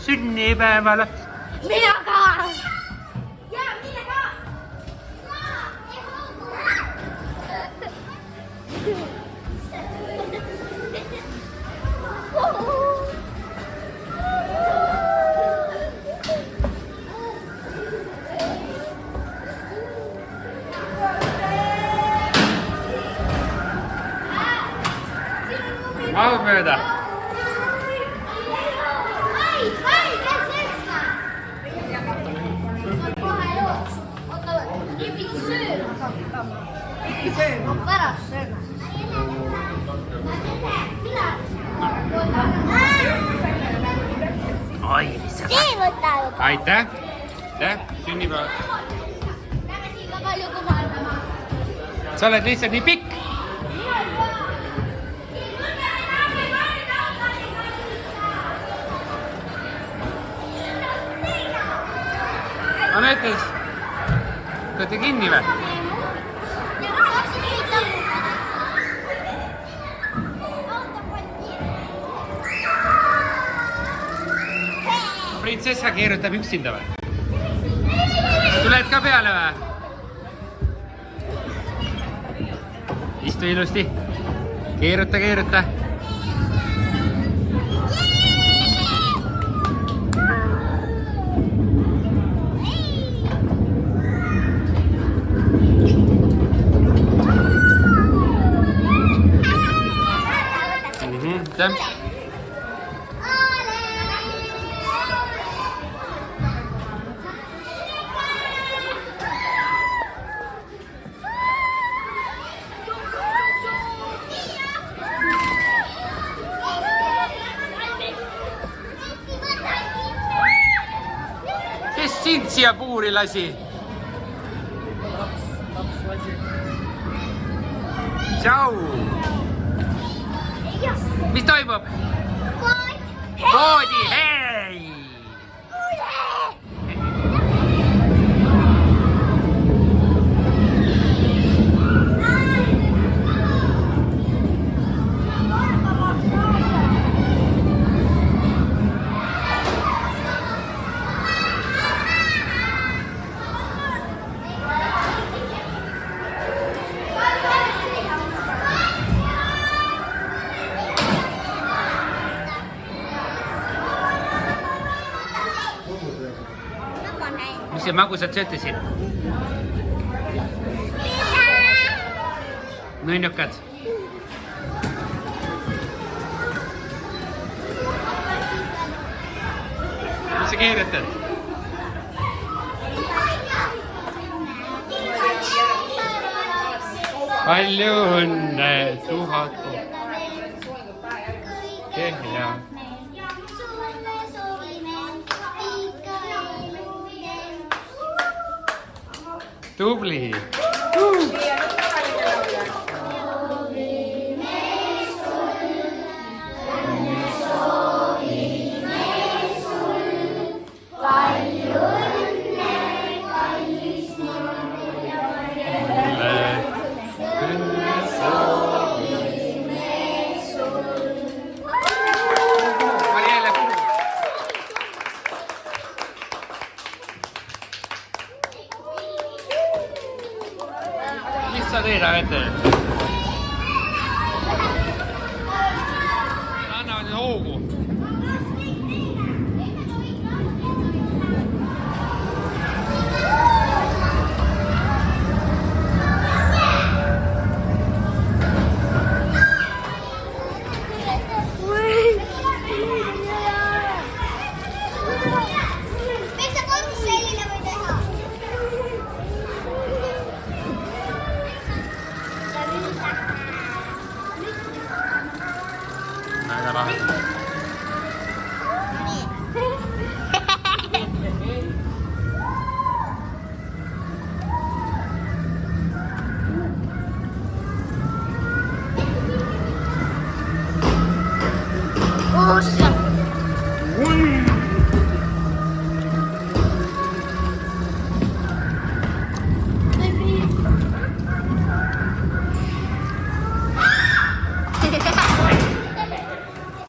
sünnipäeval. Mina ka! Jaa, mina ka! Maamööda. Ma pärast sööma. Oi, mis sa... See võtab. Aitäh. Aitäh, sünnipäev. Lähme siia palju kummardama. Sa oled lihtsalt nii pikk. Annetes, võtte kinni või? Printsessa keerutab üksinda või? Tuled ka peale või? Istu ilusti. Keeruta, keeruta. Kes sind siia puuri lasi? Tšau! Mis toimub? Poodi, hei! Mis see magusad sööte siin? Nõnnukad. Mis sa keerutad? Palju õnne, 1000. Kehja. Tubli. Mis sa teed, Agete? Annavad nüüd hoogu. Väga lahe. Uus.